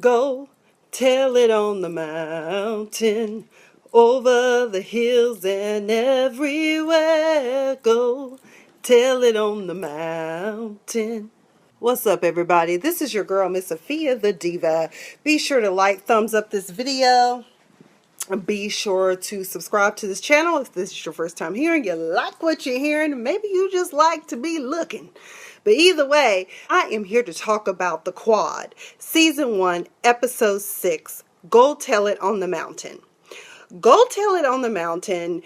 Go tell it on the mountain, over the hills and everywhere. Go tell it on the mountain. What's up, everybody? This is your girl, Miss Sophia the Diva. Be sure to like, thumbs up this video. Be sure to subscribe to this channel if this is your first time hearing. You like what you're hearing. Maybe you just like to be looking. But either way, I am here to talk about The Quad, Season 1, Episode 6, Go Tell It on the Mountain. Go Tell It on the Mountain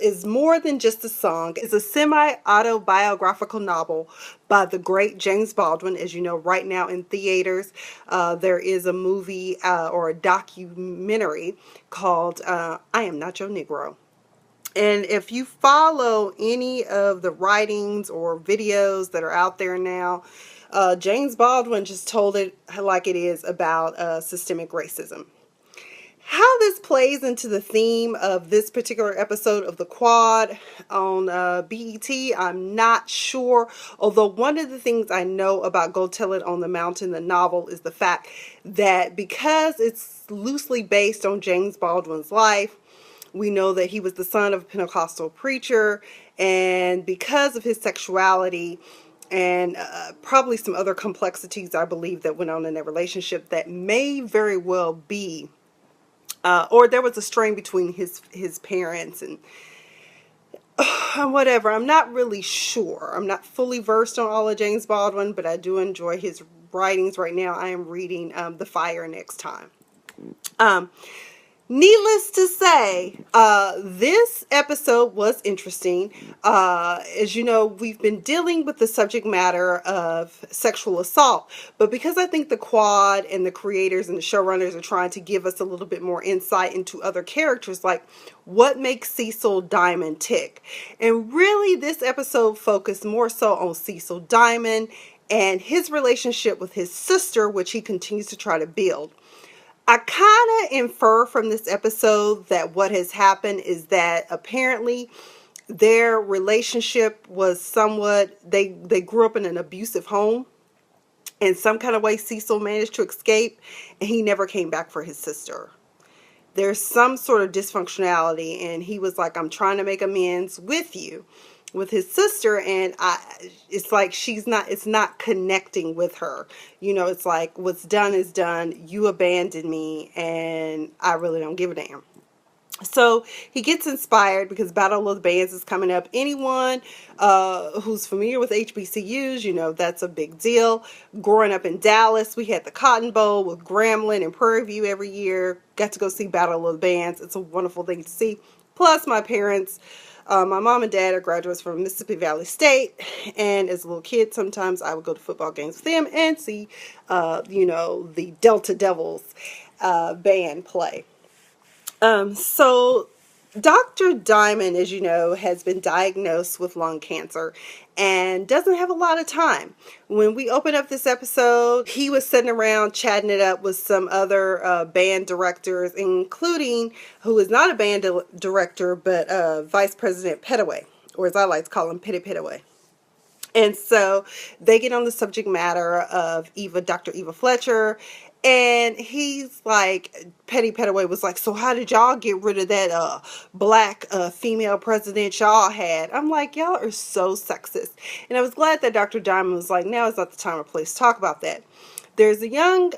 is more than just a song. It's a semi-autobiographical novel by the great James Baldwin. As you know, right now in theaters, there is a movie or a documentary called I Am Not Your Negro. And if you follow any of the writings or videos that are out there now, James Baldwin just told it like it is about systemic racism. How this plays into the theme of this particular episode of The Quad on BET, I'm not sure. Although one of the things I know about Go Tell It on the Mountain, the novel, is the fact that because it's loosely based on James Baldwin's life, we know that he was the son of a Pentecostal preacher, and because of his sexuality and probably some other complexities, I believe, that went on in their relationship that may very well be or there was a strain between his parents and whatever. I'm not really sure. I'm not fully versed on all of James Baldwin, but I do enjoy his writings. Right now I am reading The Fire Next Time. Needless to say, this episode was interesting. As you know, we've been dealing with the subject matter of sexual assault, but because I think the Quad and the creators and the showrunners are trying to give us a little bit more insight into other characters, like what makes Cecil Diamond tick. And really, this episode focused more so on Cecil Diamond and his relationship with his sister, which he continues to try to build. I kind of infer from this episode that what has happened is that apparently their relationship was somewhat, they grew up in an abusive home. In some kind of way, Cecil managed to escape and he never came back for his sister. There's some sort of dysfunctionality, and he was like, I'm trying to make amends with you, with his sister, and it's like it's not connecting with her. You know, it's like, what's done is done. You abandoned me and I really don't give a damn. So he gets inspired because Battle of the Bands is coming up. Anyone who's familiar with HBCUs, you know that's a big deal. Growing up in Dallas, we had the Cotton Bowl with Grambling and Prairie View every year. Got to go see Battle of the Bands. It's a wonderful thing to see. Plus, my parents, my mom and dad are graduates from Mississippi Valley State. And as a little kid, sometimes I would go to football games with them and see, the Delta Devils band play. So Dr. Diamond, as you know, has been diagnosed with lung cancer and doesn't have a lot of time. When we open up this episode, he was sitting around chatting it up with some other band directors, including, who is not a band director, but Vice President Pettaway, or as I like to call him, Petty Pettaway. And so they get on the subject matter of Dr. Eva Fletcher, and he's like, Petty Pettaway was like, so how did y'all get rid of that black female president y'all had? I'm like, y'all are so sexist. And I was glad that Dr. Diamond was like, now is not the time or place to talk about that. There's a young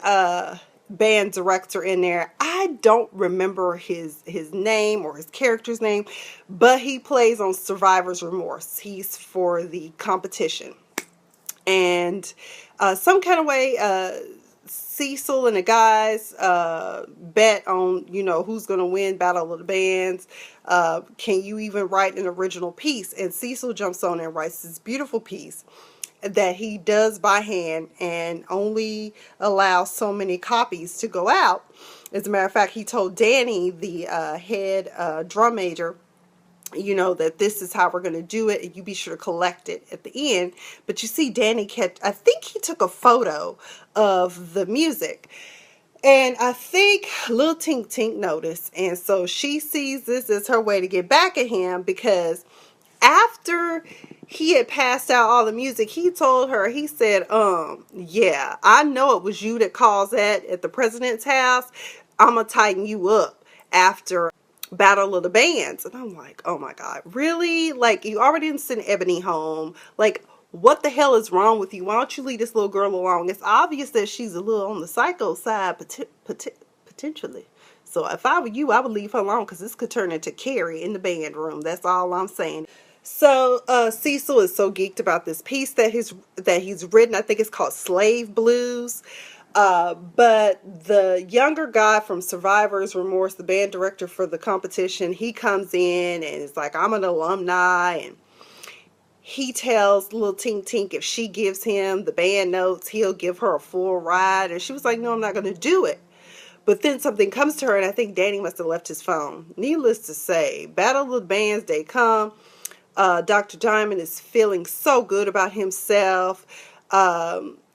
band director in there. I don't remember his name or his character's name, but he plays on Survivor's Remorse. He's for the competition. And some kind of way, Cecil and the guys bet on, who's going to win Battle of the Bands. Can you even write an original piece? And Cecil jumps on and writes this beautiful piece that he does by hand and only allows so many copies to go out. As a matter of fact, he told Danny, the head drum major, that this is how we're going to do it, and you be sure to collect it at the end. But you see, Danny I think he took a photo of the music. And I think Lil Tink Tink noticed. And so she sees this as her way to get back at him, because After he had passed out all the music, he told her, he said, yeah, I know it was you that caused that at the president's house. I'm going to tighten you up after Battle of the Bands. And I'm like, oh my God, really? Like, you already didn't send Ebony home. Like, what the hell is wrong with you? Why don't you leave this little girl alone? It's obvious that she's a little on the psycho side, potentially. So if I were you, I would leave her alone, because this could turn into Carrie in the band room. That's all I'm saying. So Cecil is so geeked about this piece that he's written. I think it's called Slave Blues. But the younger guy from Survivor's Remorse, the band director for the competition, he comes in and is like, I'm an alumni, and he tells little Tink Tink if she gives him the band notes, he'll give her a full ride. And she was like, no, I'm not going to do it. But then something comes to her, and I think Danny must have left his phone. Needless to say, Battle of the Bands, they come. Dr. Diamond is feeling so good about himself.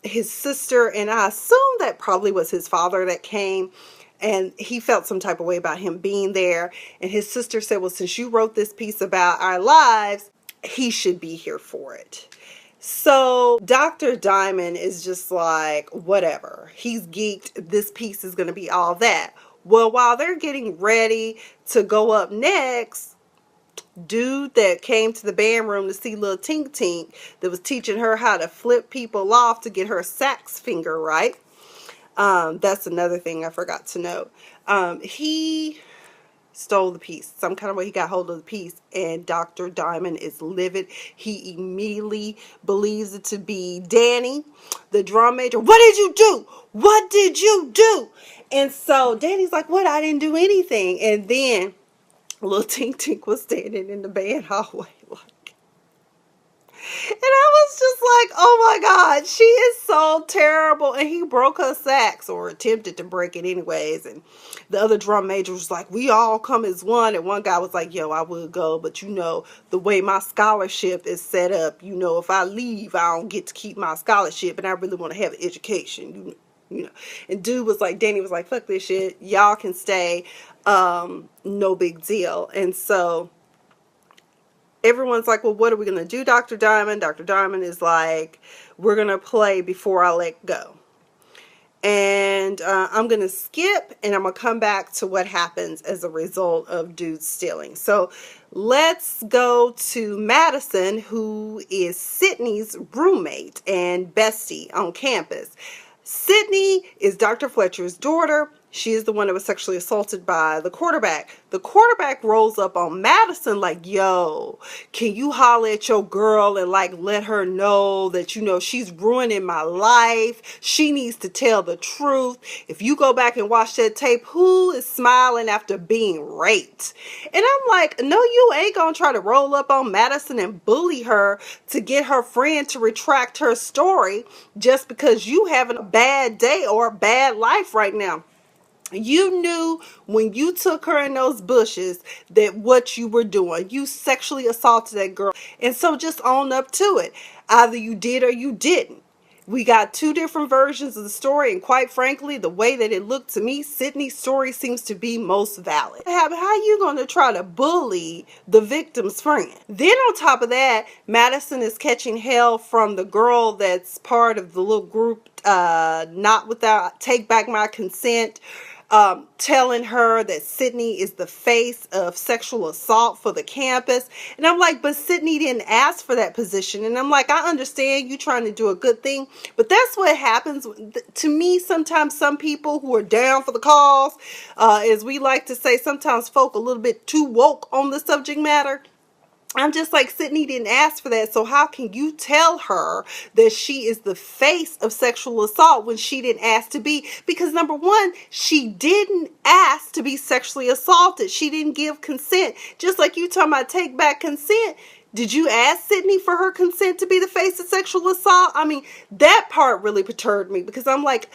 His sister, and I assume that probably was his father that came, and he felt some type of way about him being there. And his sister said, well, since you wrote this piece about our lives, he should be here for it. So Dr. Diamond is just like, whatever. He's geeked. This piece is going to be all that. Well, while they're getting ready to go up next, dude that came to the band room to see little Tink Tink, that was teaching her how to flip people off to get her sax finger right. That's another thing I forgot to note. He stole the piece. Some kind of way he got hold of the piece, and Dr. Diamond is livid. He immediately believes it to be Danny, the drum major. What did you do? What did you do? And so Danny's like, what? I didn't do anything. And then little Tink Tink was standing in the band hallway like, and I was just like, oh my God, she is so terrible. And he broke her sax, or attempted to break it anyways. And the other drum major was like, we all come as one. And one guy was like, yo, I would go, but you know, the way my scholarship is set up, you know, if I leave, I don't get to keep my scholarship, and I really want to have an education, you know. And dude was like, Danny was like, fuck this shit, y'all can stay, no big deal. And so everyone's like, well, what are we going to do, Dr. Diamond? Dr. Diamond is like, we're going to play Before I Let Go. And I'm going to skip, and I'm going to come back to what happens as a result of dude stealing. So let's go to Madison, who is Sydney's roommate and bestie on campus. Sydney is Dr. Fletcher's daughter. She is the one that was sexually assaulted by the quarterback. The quarterback rolls up on Madison like, yo, can you holler at your girl and like let her know that, you know, she's ruining my life. She needs to tell the truth. If you go back and watch that tape, who is smiling after being raped? And I'm like, no, you ain't gonna try to roll up on Madison and bully her to get her friend to retract her story just because you having a bad day or a bad life right now. You knew when you took her in those bushes that what you were doing. You sexually assaulted that girl. And so just own up to it. Either you did or you didn't. We got two different versions of the story, and quite frankly, the way that it looked to me, Sydney's story seems to be most valid. How you going to try to bully the victim's friend? Then on top of that, Madison is catching hell from the girl that's part of the little group, Not Without Take Back My Consent, telling her that Sydney is the face of sexual assault for the campus. And I'm like, but Sydney didn't ask for that position. And I'm like, I understand you trying to do a good thing, but that's what happens to me sometimes. Some people who are down for the cause, as we like to say, sometimes folk a little bit too woke on the subject matter. I'm just like, Sydney didn't ask for that. So how can you tell her that she is the face of sexual assault when she didn't ask to be? Because number one, she didn't ask to be sexually assaulted. She didn't give consent. Just like you talking about take back consent. Did you ask Sydney for her consent to be the face of sexual assault? I mean, that part really perturbed me, because I'm like,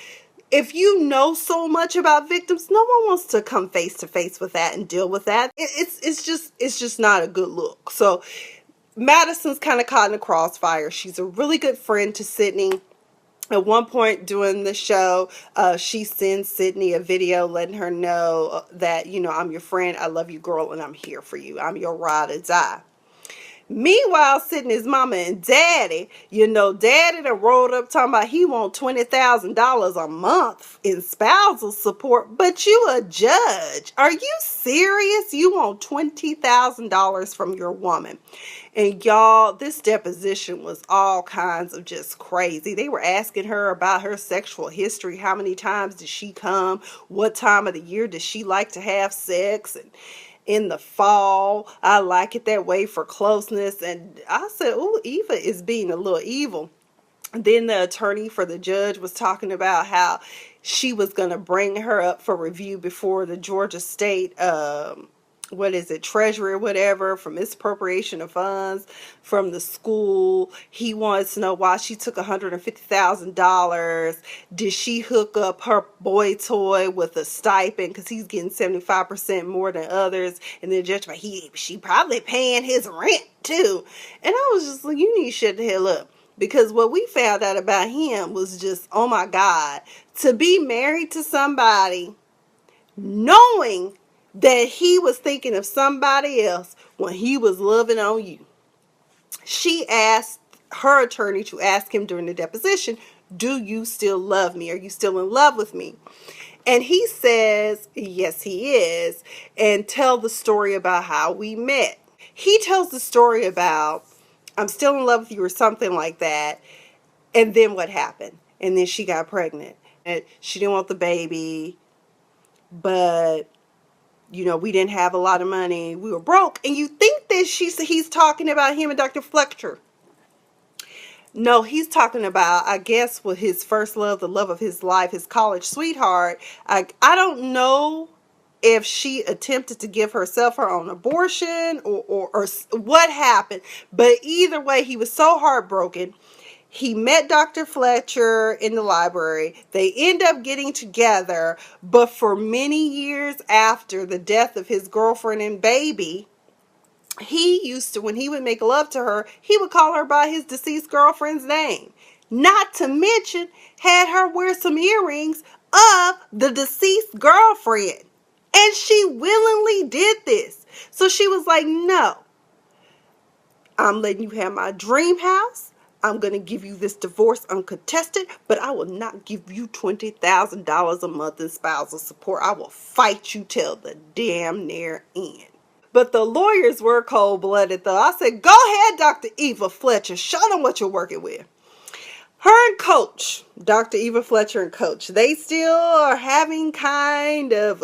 if you know so much about victims, no one wants to come face to face with that and deal with that. It's just not a good look. So Madison's kind of caught in the crossfire. She's a really good friend to Sydney. At one point during the show, she sends Sydney a video letting her know that, you know, I'm your friend, I love you, girl, and I'm here for you. I'm your ride or die. Meanwhile, sitting his mama and daddy, daddy done rolled up talking about he want $20,000 a month in spousal support, but you a judge. Are you serious? You want $20,000 from your woman. And y'all, this deposition was all kinds of just crazy. They were asking her about her sexual history. How many times did she come? What time of the year does she like to have sex? And in the fall, I like it that way for closeness. And I said, oh, Eva is being a little evil. Then the attorney for the judge was talking about how she was going to bring her up for review before the Georgia State treasury or whatever, for misappropriation of funds from the school. He wants to know why she took $150,000. Did she hook up her boy toy with a stipend because he's getting 75% more than others? And then the judge, she probably paying his rent too. And I was just like, you need to shut the hell up. Because what we found out about him was just, oh my God, to be married to somebody knowing that he was thinking of somebody else when he was loving on you. She asked her attorney to ask him during the deposition, do you still love me? Are you still in love with me? And he says, yes, he is. And tell the story about how we met. He tells the story about, I'm still in love with you or something like that. And then what happened? And then she got pregnant. And she didn't want the baby, but we didn't have a lot of money. We were broke. And you think that he's talking about him and Dr. Fletcher. No, he's talking about, I guess, with his first love, the love of his life, his college sweetheart. I don't know if she attempted to give herself her own abortion or what happened. But either way, he was so heartbroken. He met Dr. Fletcher in the library. They end up getting together, but for many years after the death of his girlfriend and baby, he used to, when he would make love to her, he would call her by his deceased girlfriend's name. Not to mention, had her wear some earrings of the deceased girlfriend. And she willingly did this. So she was like, no, I'm letting you have my dream house. I'm going to give you this divorce uncontested, but I will not give you $20,000 a month in spousal support. I will fight you till the damn near end. But the lawyers were cold-blooded, though. I said, go ahead, Dr. Eva Fletcher. Show them what you're working with. Her and Coach, Dr. Eva Fletcher and Coach, they still are having kind of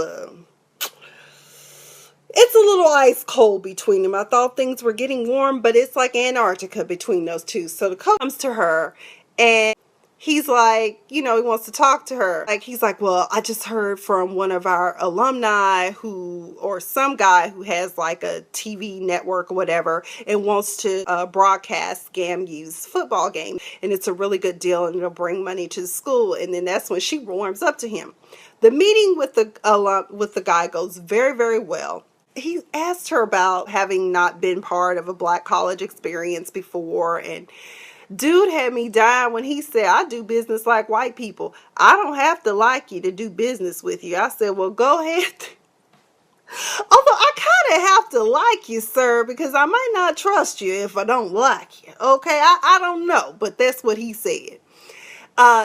it's a little ice cold between them. I thought things were getting warm, but it's like Antarctica between those two. So the coach comes to her and he's like, he wants to talk to her. Like, he's like, well, I just heard from one of our alumni or some guy who has like a TV network or whatever and wants to broadcast GAMU's football game. And it's a really good deal and it'll bring money to the school. And then that's when she warms up to him. The meeting with the guy goes very, very well. He asked her about having not been part of a black college experience before, and dude had me dying when he said, I do business like white people. I don't have to like you to do business with you. I said, well, go ahead. Although I kind of have to like you, sir, because I might not trust you if I don't like you. Okay, I don't know, but that's what he said.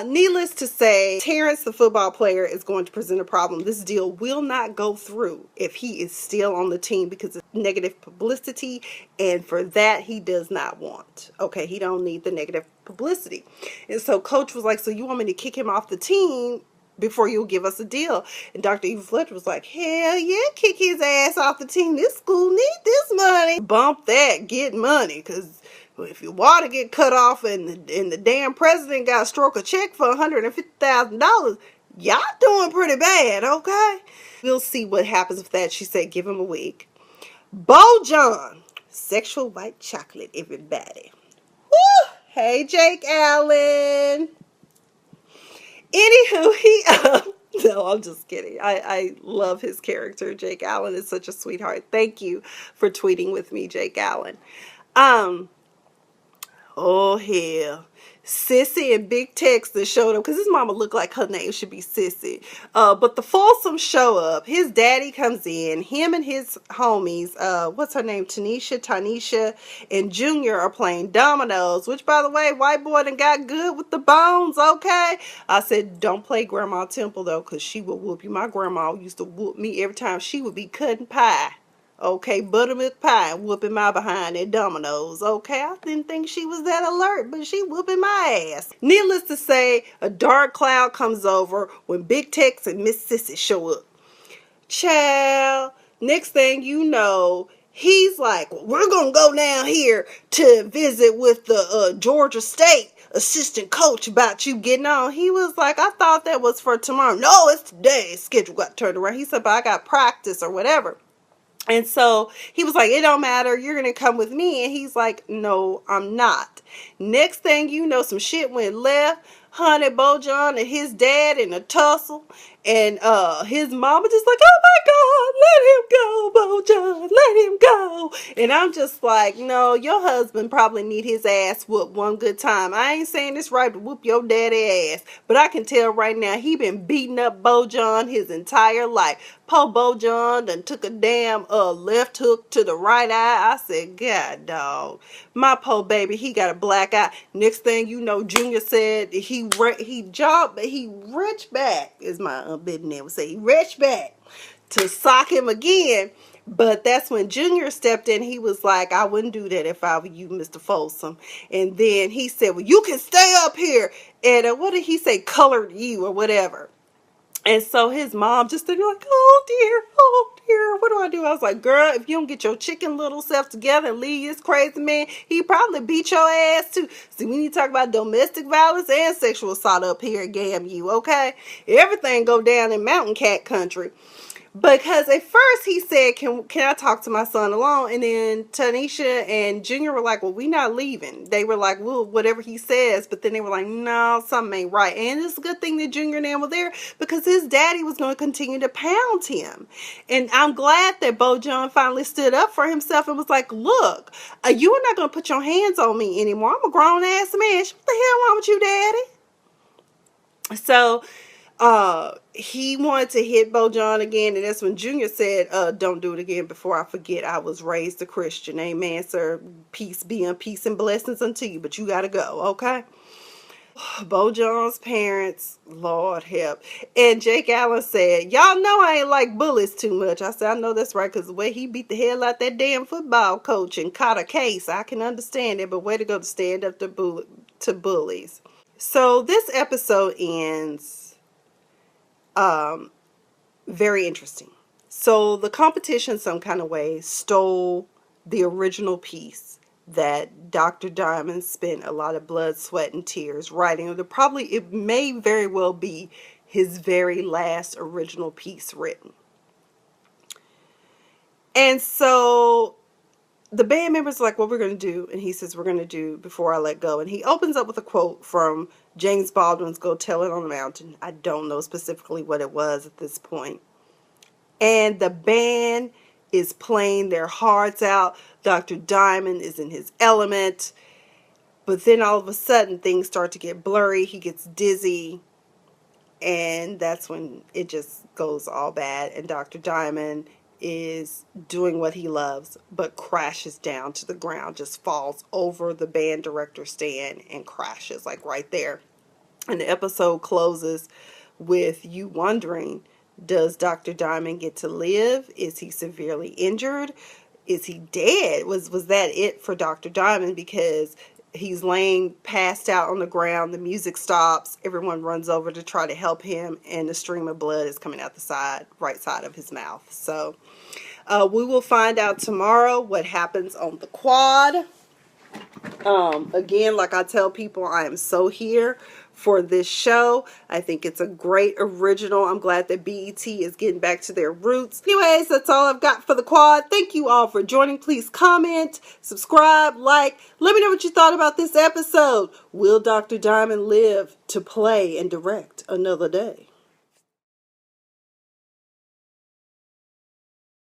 Needless to say, Terrence, the football player, is going to present a problem. This deal will not go through if he is still on the team because of negative publicity, and for that, he does not want. Okay, he don't need the negative publicity. And so Coach was like, so you want me to kick him off the team before you'll give us a deal? And Dr. Eva Fletcher was like, hell yeah, kick his ass off the team. This school need this money. Bump that, get money, because if your water get cut off and the damn president got to stroke a check for $150,000, y'all doing pretty bad, okay? We'll see what happens with that. She said, give him a week. Bo John, sexual white chocolate, everybody. Woo! Hey, Jake Allen. Anywho, no, I'm just kidding. I love his character. Jake Allen is such a sweetheart. Thank you for tweeting with me, Jake Allen. Oh, hell. Sissy and Big Tex that showed up, because his mama looked like her name should be Sissy. But the Folsom show up. His daddy comes in. Him and his homies, what's her name? Tanisha, and Junior are playing dominoes, which, by the way, white boy done got good with the bones, okay? I said, don't play Grandma Temple, though, because she will whoop you. My grandma used to whoop me every time she would be cutting pie. Okay, buttermilk pie, whooping my behind at Domino's. Okay, I didn't think she was that alert, but she whooping my ass. Needless to say, a dark cloud comes over when Big Tex and Miss Sissy show up. Child, next thing you know, he's like, we're going to go down here to visit with the Georgia State assistant coach about you getting on. He was like, I thought that was for tomorrow. No, it's today. Schedule got turned around. He said, but I got practice or whatever. And so he was like, it don't matter. You're going to come with me. And he's like, no, I'm not. Next thing you know, some shit went left. Honey Bojan and his dad in a tussle. And his mama just like, oh my God, let him go, Bojan. Let him go. And I'm just like, no, your husband probably need his ass whooped one good time. I ain't saying this right to whoop your daddy ass. But I can tell right now he been beating up Bojan his entire life. Po Bojan done took a damn left hook to the right eye. I said, God, dog. My po baby, he got a black eye. Next thing you know, Junior said he reached back, as my unbidden name would say. He reached back to sock him again. But that's when Junior stepped in. He was like, I wouldn't do that if I were you, Mr. Folsom. And then he said, well, you can stay up here. And what did he say? Colored you or whatever. And so his mom just stood there like, oh dear, what do I do? I was like, girl, if you don't get your chicken little self together and leave this crazy man, he probably beat your ass too. See, we need to talk about domestic violence and sexual assault up here at GAMU, okay? Everything go down in mountain cat country. Because at first he said, can I talk to my son alone? And then Tanisha and Junior were like, well, we not leaving. They were like, well, whatever he says. But then they were like, no, something ain't right. And it's a good thing that Junior and them were there because his daddy was going to continue to pound him. And I'm glad that Bojan finally stood up for himself and was like, look, you are not going to put your hands on me anymore. I'm a grown ass man. What the hell wrong with you, daddy? So he wanted to hit Bojan again, and that's when Junior said, don't do it again. Before I forget, I was raised a Christian. Amen, sir. Peace be and peace and blessings unto you, but you gotta go, okay? Bojan's parents, Lord help. And Jake Allen said, y'all know I ain't like bullies too much. I said, I know that's right, because the way he beat the hell out that damn football coach and caught a case, I can understand it, but way to go to stand up to bullies. So this episode ends very interesting. So the competition, some kind of way, stole the original piece that Dr. Diamond spent a lot of blood, sweat, and tears writing. It may very well be his very last original piece written. And so the band members are like, what we're going to do, and he says, we're going to do Before I Let Go. And he opens up with a quote from James Baldwin's Go Tell It on the Mountain. I don't know specifically what it was at this point. And the band is playing their hearts out. Dr. Diamond is in his element. But then all of a sudden, things start to get blurry. He gets dizzy. And that's when it just goes all bad. And Dr. Diamond is doing what he loves, but crashes down to the ground, just falls over the band director stand and crashes like right there. And the episode closes with you wondering, does Dr. Diamond get to live? Is he severely injured? Is he dead? Was that it for Dr. Diamond? Because he's laying passed out on the ground. The music stops. Everyone runs over to try to help him, and the stream of blood is coming out the right side of his mouth. So we will find out tomorrow what happens on the quad. Again, like I tell people, I am so here for this show. I think it's a great original. I'm glad that BET is getting back to their roots. Anyways, that's all I've got for the quad. Thank you all for joining. Please comment, subscribe, like. Let me know what you thought about this episode. Will Dr. Diamond live to play and direct another day?